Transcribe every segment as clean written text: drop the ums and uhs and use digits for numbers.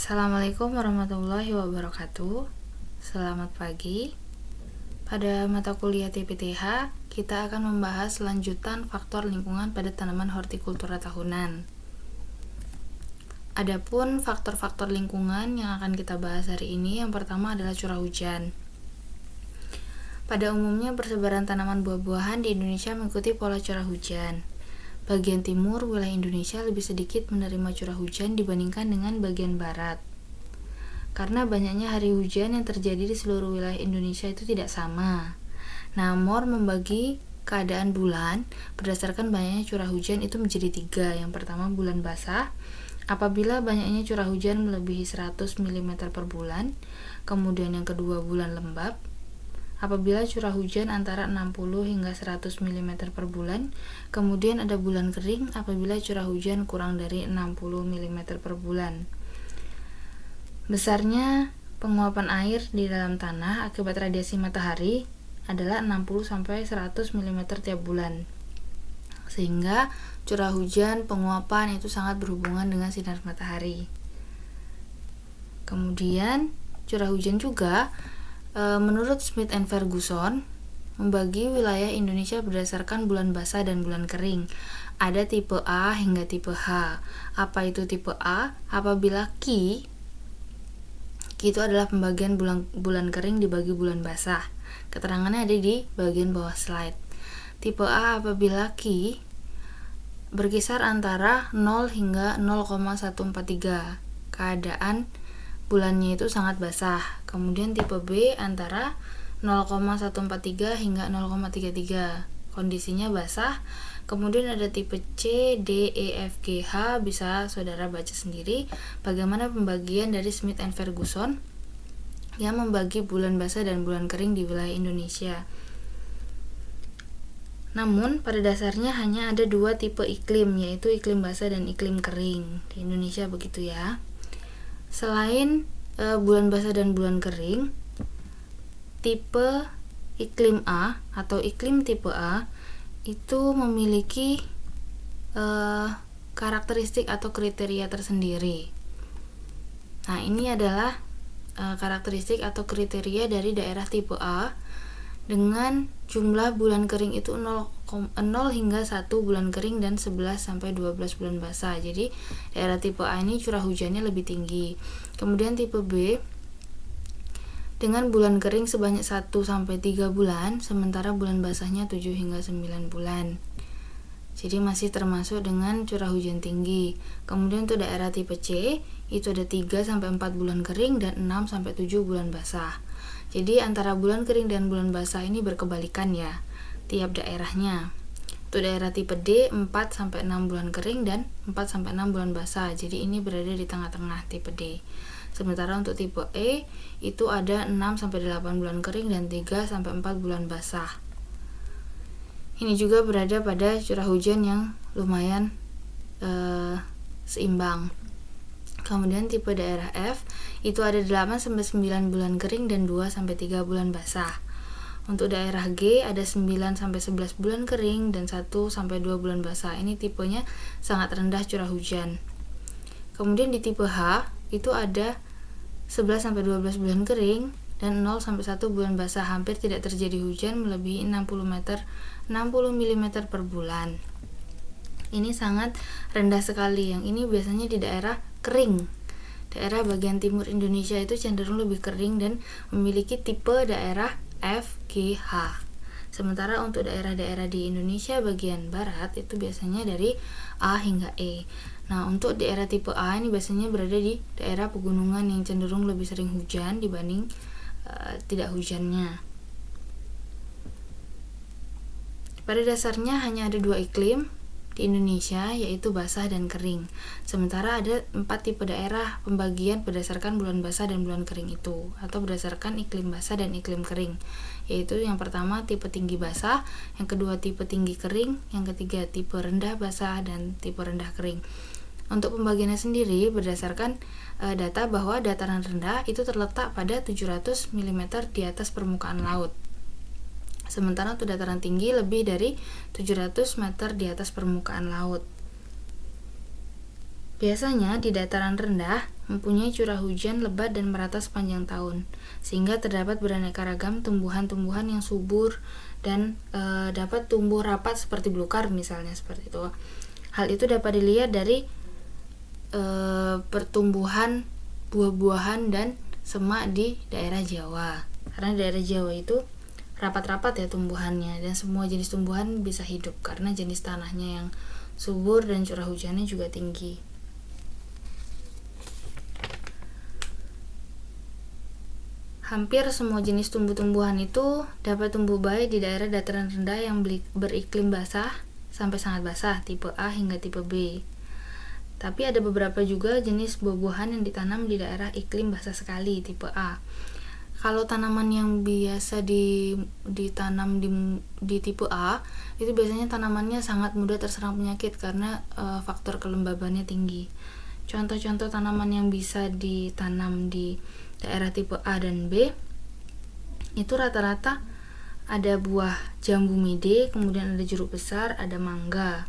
Assalamualaikum warahmatullahi wabarakatuh. Selamat pagi. Pada mata kuliah TPTH, kita akan membahas lanjutan faktor lingkungan pada tanaman hortikultura tahunan. Adapun faktor-faktor lingkungan yang akan kita bahas hari ini, yang pertama adalah curah hujan. Pada umumnya persebaran tanaman buah-buahan di Indonesia mengikuti pola curah hujan. Bagian timur wilayah Indonesia lebih sedikit menerima curah hujan dibandingkan dengan bagian barat. Karena banyaknya hari hujan yang terjadi di seluruh wilayah Indonesia itu tidak sama. Namor membagi keadaan bulan berdasarkan banyaknya curah hujan itu menjadi 3. Yang pertama bulan basah, apabila banyaknya curah hujan melebihi 100 mm per bulan. Kemudian yang kedua bulan lembab, apabila curah hujan antara 60 hingga 100 mm per bulan. Kemudian ada bulan kering apabila curah hujan kurang dari 60 mm per bulan. Besarnya penguapan air di dalam tanah akibat radiasi matahari adalah 60-100 mm tiap bulan. Sehingga curah hujan, penguapan itu sangat berhubungan dengan sinar matahari. Kemudian curah hujan juga menurut Smith and Ferguson membagi wilayah Indonesia berdasarkan bulan basah dan bulan kering. Ada tipe A hingga tipe H. Apa itu tipe A? Apabila Q itu adalah pembagian bulan kering dibagi bulan basah. Keterangannya ada di bagian bawah slide. Tipe A apabila Q berkisar antara 0 hingga 0,143. Keadaan bulannya itu sangat basah. Kemudian tipe B antara 0,143 hingga 0,33. Kondisinya basah. Kemudian ada tipe C, D, E, F, G, H. Bisa saudara baca sendiri bagaimana pembagian dari Smith and Ferguson yang membagi bulan basah dan bulan kering di wilayah Indonesia. Namun pada dasarnya hanya ada 2 tipe iklim, yaitu iklim basah dan iklim kering. Di Indonesia begitu ya. Selain bulan basah dan bulan kering, tipe iklim A atau iklim tipe A itu memiliki karakteristik atau kriteria tersendiri. Nah, ini adalah karakteristik atau kriteria dari daerah tipe A dengan jumlah bulan kering itu 0 hingga 1 bulan kering dan 11 sampai 12 bulan basah. Jadi daerah tipe A ini curah hujannya lebih tinggi. Kemudian tipe B dengan bulan kering sebanyak 1 sampai 3 bulan, sementara bulan basahnya 7 hingga 9 bulan. Jadi masih termasuk dengan curah hujan tinggi. Kemudian untuk daerah tipe C itu ada 3 sampai 4 bulan kering dan 6 sampai 7 bulan basah. Jadi antara bulan kering dan bulan basah ini berkebalikan ya, tiap daerahnya. Untuk daerah tipe D 4 sampai 6 bulan kering dan 4 sampai 6 bulan basah. Jadi ini berada di tengah-tengah tipe D. Sementara untuk tipe E itu ada 6 sampai 8 bulan kering dan 3 sampai 4 bulan basah. Ini juga berada pada curah hujan yang lumayan seimbang. Kemudian tipe daerah F itu ada 8 sampai 9 bulan kering dan 2 sampai 3 bulan basah. Untuk daerah G ada 9 sampai 11 bulan kering dan 1 sampai 2 bulan basah. Ini tipenya sangat rendah curah hujan. Kemudian di tipe H itu ada 11 sampai 12 bulan kering dan 0 sampai 1 bulan basah. Hampir tidak terjadi hujan melebihi 60 mm per bulan. Ini sangat rendah sekali. Yang ini biasanya di daerah kering. Daerah bagian timur Indonesia itu cenderung lebih kering dan memiliki tipe daerah FGH. Sementara untuk daerah-daerah di Indonesia bagian barat itu biasanya dari A hingga E. Nah, untuk daerah tipe A ini biasanya berada di daerah pegunungan yang cenderung lebih sering hujan dibanding tidak hujannya. Pada dasarnya hanya ada 2 iklim di Indonesia, yaitu basah dan kering. Sementara ada 4 tipe daerah pembagian berdasarkan bulan basah dan bulan kering itu, atau berdasarkan iklim basah dan iklim kering, yaitu yang pertama tipe tinggi basah, yang kedua tipe tinggi kering, yang ketiga tipe rendah basah dan tipe rendah kering. Untuk pembagiannya sendiri berdasarkan data bahwa dataran rendah itu terletak pada 700 mm di atas permukaan laut. Sementara untuk dataran tinggi lebih dari 700 meter di atas permukaan laut. Biasanya di dataran rendah mempunyai curah hujan lebat dan merata sepanjang tahun, sehingga terdapat beraneka ragam tumbuhan-tumbuhan yang subur dan dapat tumbuh rapat seperti belukar misalnya, seperti itu. Hal itu dapat dilihat dari pertumbuhan buah-buahan dan semak di daerah Jawa. Karena daerah Jawa itu rapat-rapat ya tumbuhannya, dan semua jenis tumbuhan bisa hidup karena jenis tanahnya yang subur dan curah hujannya juga tinggi. Hampir semua jenis tumbuh-tumbuhan itu dapat tumbuh baik di daerah dataran rendah yang beriklim basah sampai sangat basah, tipe A hingga tipe B. Tapi ada beberapa juga jenis buah-buahan yang ditanam di daerah iklim basah sekali, tipe A. Kalau tanaman yang biasa ditanam di tipe A, itu biasanya tanamannya sangat mudah terserang penyakit karena faktor kelembabannya tinggi. Contoh-contoh tanaman yang bisa ditanam di daerah tipe A dan B itu rata-rata ada buah jambu mede, kemudian ada jeruk besar, ada mangga.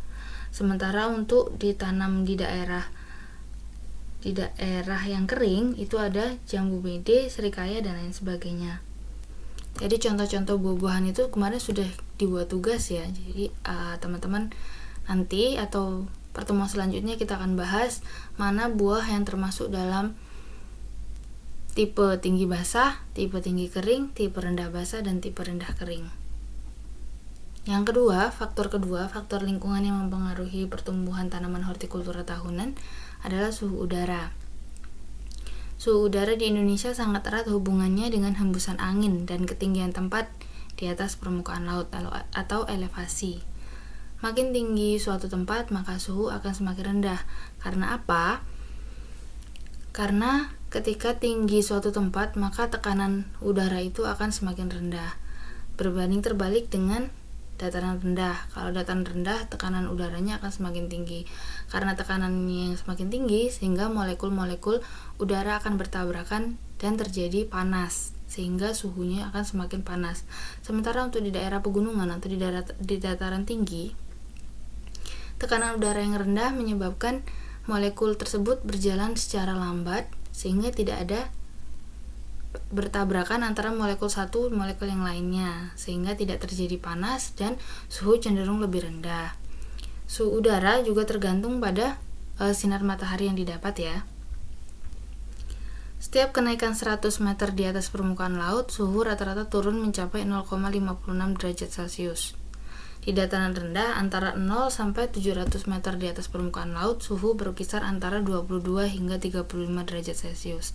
Sementara untuk ditanam di daerah yang kering itu ada jambu mede, serikaya dan lain sebagainya. Jadi contoh-contoh buah-buahan itu kemarin sudah dibuat tugas ya. Jadi teman-teman nanti atau pertemuan selanjutnya kita akan bahas mana buah yang termasuk dalam tipe tinggi basah, tipe tinggi kering, tipe rendah basah, dan tipe rendah kering. Yang kedua, faktor lingkungan yang mempengaruhi pertumbuhan tanaman hortikultura tahunan adalah suhu udara. Suhu udara di Indonesia sangat erat hubungannya dengan hembusan angin dan ketinggian tempat di atas permukaan laut atau elevasi. Makin tinggi suatu tempat, maka suhu akan semakin rendah. Karena apa? Karena ketika tinggi suatu tempat, maka tekanan udara itu akan semakin rendah. Berbanding terbalik dengan dataran rendah. Kalau dataran rendah, tekanan udaranya akan semakin tinggi. Karena tekanannya yang semakin tinggi, sehingga molekul-molekul udara akan bertabrakan dan terjadi panas, sehingga suhunya akan semakin panas. Sementara untuk di daerah pegunungan atau di dataran tinggi, tekanan udara yang rendah menyebabkan molekul tersebut berjalan secara lambat sehingga tidak ada bertabrakan antara molekul satu dan molekul yang lainnya, sehingga tidak terjadi panas dan suhu cenderung lebih rendah. Suhu udara juga tergantung pada sinar matahari yang didapat ya. Setiap kenaikan 100 meter di atas permukaan laut, suhu rata-rata turun mencapai 0,56 derajat Celcius. Di dataran rendah, antara 0 sampai 700 meter di atas permukaan laut, suhu berkisar antara 22 hingga 35 derajat Celcius.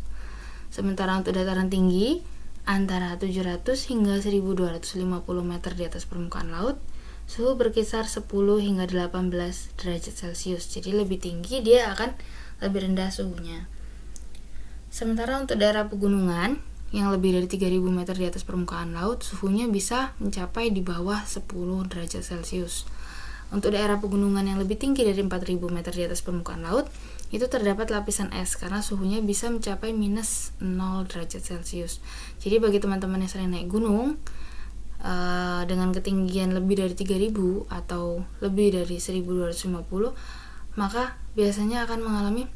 Sementara untuk dataran tinggi, antara 700 hingga 1250 meter di atas permukaan laut, suhu berkisar 10 hingga 18 derajat Celcius. Jadi lebih tinggi, dia akan lebih rendah suhunya. Sementara untuk daerah pegunungan, yang lebih dari 3000 meter di atas permukaan laut, suhunya bisa mencapai di bawah 10 derajat Celcius. Untuk daerah pegunungan yang lebih tinggi dari 4000 meter di atas permukaan laut, itu terdapat lapisan es karena suhunya bisa mencapai minus 0 derajat Celcius. Jadi bagi teman-teman yang sering naik gunung, dengan ketinggian lebih dari 3000 atau lebih dari 1250, maka biasanya akan mengalami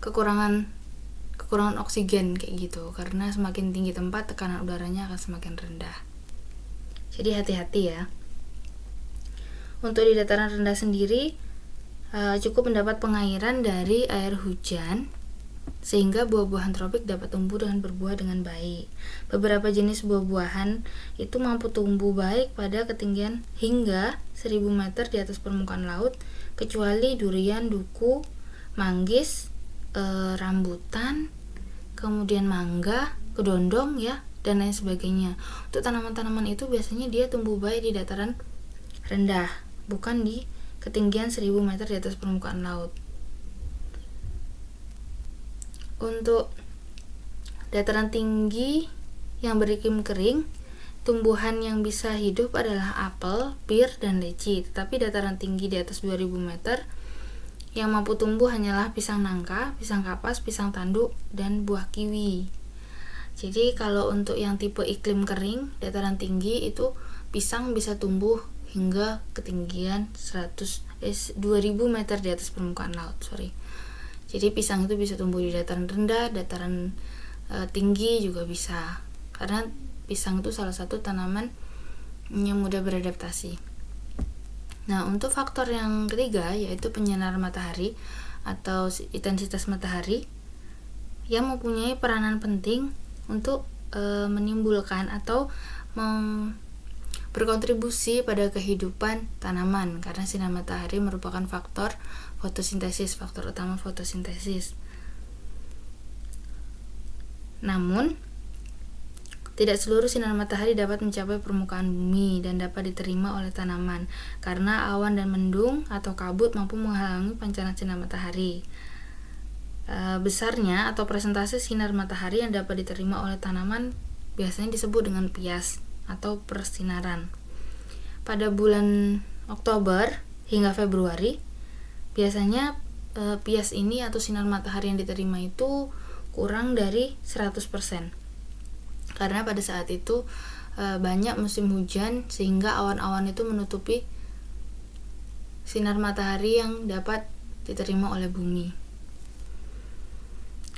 kekurangan oksigen kayak gitu, karena semakin tinggi tempat tekanan udaranya akan semakin rendah. Jadi hati-hati ya. Untuk di dataran rendah sendiri cukup mendapat pengairan dari air hujan sehingga buah-buahan tropik dapat tumbuh dan berbuah dengan baik. Beberapa jenis buah-buahan itu mampu tumbuh baik pada ketinggian hingga 1000 meter di atas permukaan laut, kecuali durian, duku, manggis, rambutan, kemudian mangga, kedondong ya, dan lain sebagainya. Untuk tanaman-tanaman itu biasanya dia tumbuh baik di dataran rendah, bukan di ketinggian 1000 meter di atas permukaan laut. Untuk dataran tinggi yang beriklim kering, tumbuhan yang bisa hidup adalah apel, pir, dan leci. Tetapi dataran tinggi di atas 2000 meter yang mampu tumbuh hanyalah pisang nangka, pisang kapas, pisang tanduk, dan buah kiwi. Jadi kalau untuk yang tipe iklim kering, dataran tinggi itu pisang bisa tumbuh hingga ketinggian 2000 meter di atas permukaan laut. Jadi pisang itu bisa tumbuh di dataran rendah, dataran tinggi juga bisa. Karena pisang itu salah satu tanaman yang mudah beradaptasi. Nah, untuk faktor yang ketiga yaitu penyinaran matahari atau intensitas matahari yang mempunyai peranan penting untuk menimbulkan atau berkontribusi pada kehidupan tanaman, karena sinar matahari merupakan faktor utama fotosintesis. Namun, tidak seluruh sinar matahari dapat mencapai permukaan bumi dan dapat diterima oleh tanaman, karena awan dan mendung atau kabut mampu menghalangi pancaran sinar matahari. Besarnya atau persentase sinar matahari yang dapat diterima oleh tanaman biasanya disebut dengan pias atau persinaran. Pada bulan Oktober hingga Februari, biasanya pias ini atau sinar matahari yang diterima itu kurang dari 100%. Karena pada saat itu banyak musim hujan sehingga awan-awan itu menutupi sinar matahari yang dapat diterima oleh bumi.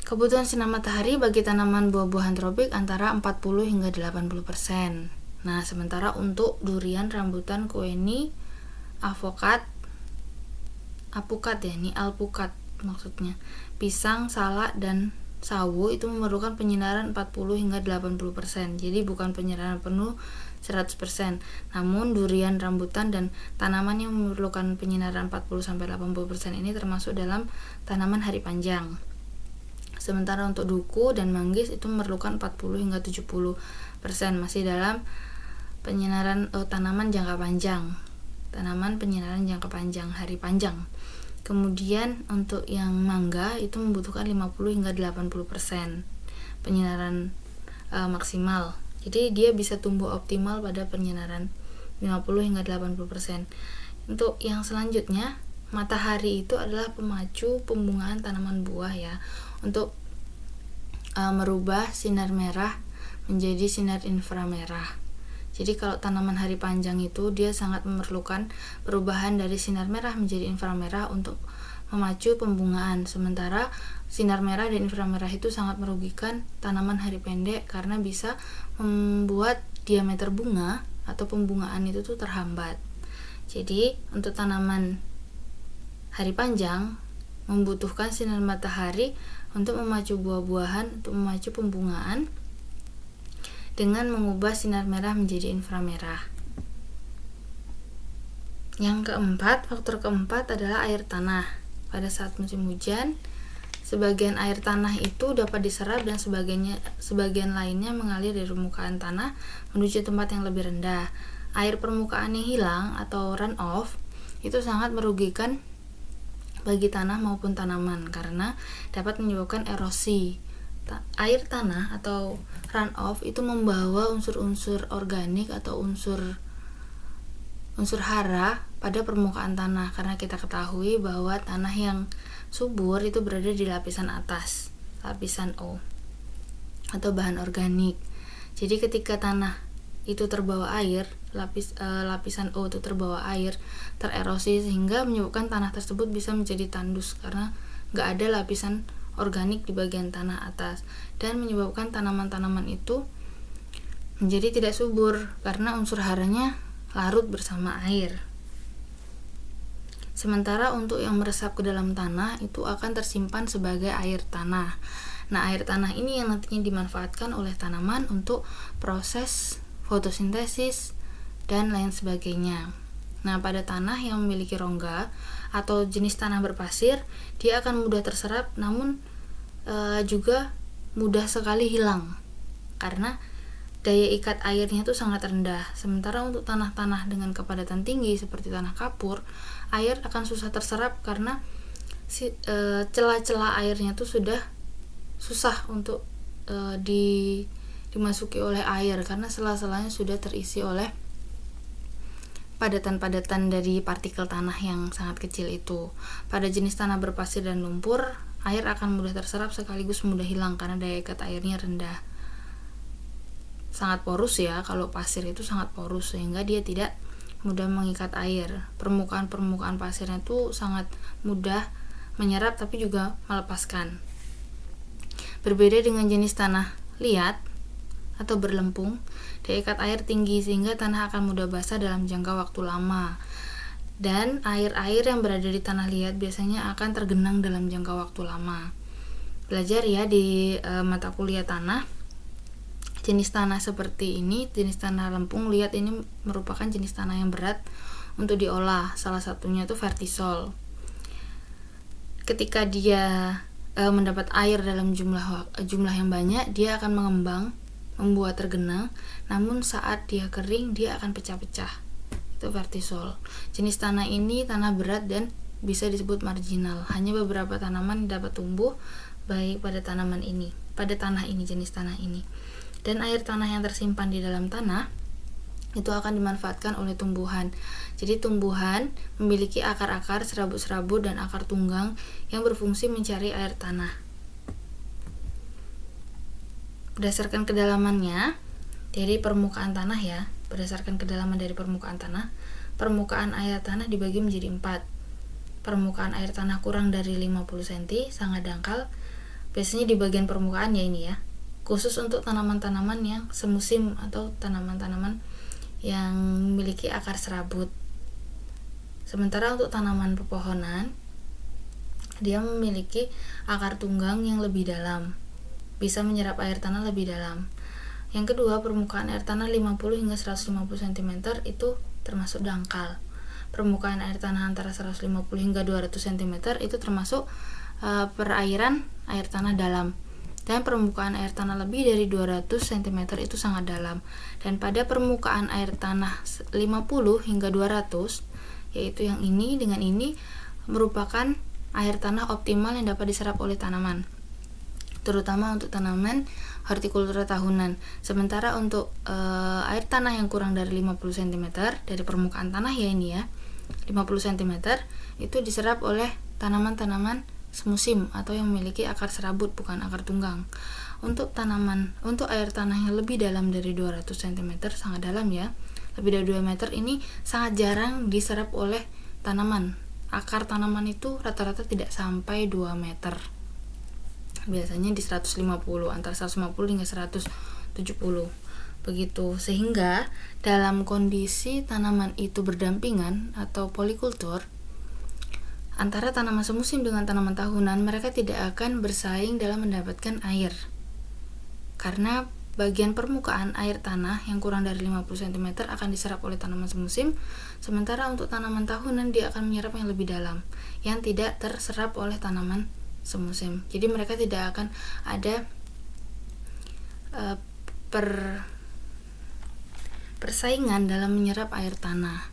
Kebutuhan sinar matahari bagi tanaman buah-buahan tropik antara 40 hingga 80%. Nah, sementara untuk durian, rambutan, kueni, alpukat maksudnya, pisang, salak, dan sawo itu memerlukan penyinaran 40 hingga 80%. Jadi bukan penyinaran penuh 100%. Namun durian, rambutan, dan tanaman yang memerlukan penyinaran 40 sampai 80% ini termasuk dalam tanaman hari panjang. Sementara untuk duku dan manggis itu memerlukan 40 hingga 70%, masih dalam penyinaran tanaman jangka panjang. Tanaman penyinaran jangka panjang, hari panjang. Kemudian untuk yang mangga itu membutuhkan 50 hingga 80% penyinaran maksimal. Jadi dia bisa tumbuh optimal pada penyinaran 50 hingga 80%. Untuk yang selanjutnya, matahari itu adalah pemacu pembungaan tanaman buah ya, untuk merubah sinar merah menjadi sinar inframerah. Jadi kalau tanaman hari panjang itu dia sangat memerlukan perubahan dari sinar merah menjadi inframerah untuk memacu pembungaan. Sementara sinar merah dan inframerah itu sangat merugikan tanaman hari pendek karena bisa membuat diameter bunga atau pembungaan itu tuh terhambat. Jadi untuk tanaman hari panjang membutuhkan sinar matahari untuk memacu buah-buahan, untuk memacu pembungaan dengan mengubah sinar merah menjadi inframerah. Faktor keempat adalah air tanah. Pada saat musim hujan, sebagian air tanah itu dapat diserap dan sebagian lainnya mengalir dari permukaan tanah menuju tempat yang lebih rendah. Air permukaan yang hilang atau runoff itu sangat merugikan bagi tanah maupun tanaman karena dapat menyebabkan erosi. Air tanah atau runoff itu membawa unsur-unsur organik atau unsur hara pada permukaan tanah, karena kita ketahui bahwa tanah yang subur itu berada di lapisan atas, lapisan O atau bahan organik. Jadi ketika tanah itu terbawa air, lapisan O itu terbawa air, tererosi sehingga menyebabkan tanah tersebut bisa menjadi tandus karena nggak ada lapisan organik di bagian tanah atas, dan menyebabkan tanaman-tanaman itu menjadi tidak subur karena unsur haranya larut bersama air. Sementara untuk yang meresap ke dalam tanah itu akan tersimpan sebagai air tanah. Nah, air tanah ini yang nantinya dimanfaatkan oleh tanaman untuk proses fotosintesis dan lain sebagainya. Nah, pada tanah yang memiliki rongga atau jenis tanah berpasir, dia akan mudah terserap namun juga mudah sekali hilang karena daya ikat airnya itu sangat rendah. Sementara untuk tanah-tanah dengan kepadatan tinggi seperti tanah kapur, air akan susah terserap karena celah-celah airnya itu sudah susah untuk dimasuki oleh air karena sela-selanya sudah terisi oleh padatan-padatan dari partikel tanah yang sangat kecil itu. Pada jenis tanah berpasir dan lumpur, air akan mudah terserap sekaligus mudah hilang karena daya ikat airnya rendah. Sangat porus ya, kalau pasir itu sangat porus sehingga dia tidak mudah mengikat air. Permukaan pasirnya itu sangat mudah menyerap tapi juga melepaskan. Berbeda dengan jenis tanah liat atau berlempung, daya ikat air tinggi sehingga tanah akan mudah basah dalam jangka waktu lama. Dan air-air yang berada di tanah liat biasanya akan tergenang dalam jangka waktu lama. Belajar ya di mata kuliah tanah. Jenis tanah seperti ini, jenis tanah lempung liat ini merupakan jenis tanah yang berat untuk diolah. Salah satunya itu vertisol. Ketika dia mendapat air dalam jumlah yang banyak, dia akan mengembang, membuat tergenang. Namun saat dia kering, dia akan pecah-pecah. Itu vertisol. Jenis tanah ini tanah berat dan bisa disebut marginal. Hanya beberapa tanaman dapat tumbuh baik pada tanah ini, jenis tanah ini. Dan air tanah yang tersimpan di dalam tanah itu akan dimanfaatkan oleh tumbuhan. Jadi tumbuhan memiliki akar-akar, serabut-serabut, dan akar tunggang yang berfungsi mencari air tanah. Berdasarkan kedalamannya dari permukaan tanah ya, berdasarkan kedalaman dari permukaan tanah, permukaan air tanah dibagi menjadi 4. Permukaan air tanah kurang dari 50 cm, sangat dangkal. Biasanya di bagian permukaan ya ini ya. Khusus untuk tanaman-tanaman yang semusim atau tanaman-tanaman yang memiliki akar serabut. Sementara untuk tanaman pepohonan, dia memiliki akar tunggang yang lebih dalam, bisa menyerap air tanah lebih dalam. Yang kedua, permukaan air tanah 50 hingga 150 cm itu termasuk dangkal. Permukaan air tanah antara 150 hingga 200 cm itu termasuk perairan air tanah dalam. Dan permukaan air tanah lebih dari 200 cm itu sangat dalam. Dan pada permukaan air tanah 50 hingga 200, yaitu yang ini dengan ini, merupakan air tanah optimal yang dapat diserap oleh tanaman, terutama untuk tanaman hortikultura tahunan. Sementara untuk air tanah yang kurang dari 50 cm dari permukaan tanah ya ini ya, 50 cm itu diserap oleh tanaman-tanaman semusim atau yang memiliki akar serabut bukan akar tunggang. Untuk air tanah yang lebih dalam dari 200 cm, sangat dalam ya, lebih dari 2 meter, ini sangat jarang diserap oleh tanaman. Akar tanaman itu rata-rata tidak sampai 2 meter. Biasanya di 150, antara 150 hingga 170. Begitu, sehingga dalam kondisi tanaman itu berdampingan atau polikultur, antara tanaman semusim dengan tanaman tahunan, mereka tidak akan bersaing dalam mendapatkan air. Karena bagian permukaan air tanah yang kurang dari 50 cm akan diserap oleh tanaman semusim, sementara untuk tanaman tahunan dia akan menyerap yang lebih dalam, yang tidak terserap oleh tanaman semusim. Jadi mereka tidak akan ada persaingan dalam menyerap air tanah.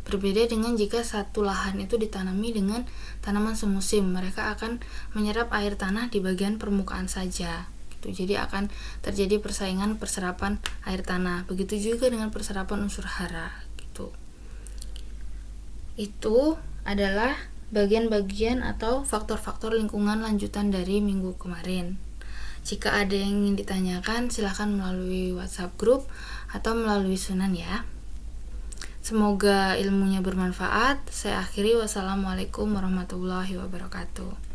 Berbeda dengan jika satu lahan itu ditanami dengan tanaman semusim, mereka akan menyerap air tanah di bagian permukaan saja. Gitu. Jadi akan terjadi persaingan perserapan air tanah. Begitu juga dengan perserapan unsur hara. Gitu. Itu adalah bagian-bagian atau faktor-faktor lingkungan lanjutan dari minggu kemarin. Jika ada yang ingin ditanyakan, silakan melalui WhatsApp group atau melalui Sunan ya. Semoga ilmunya bermanfaat. Saya akhiri, wassalamualaikum warahmatullahi wabarakatuh.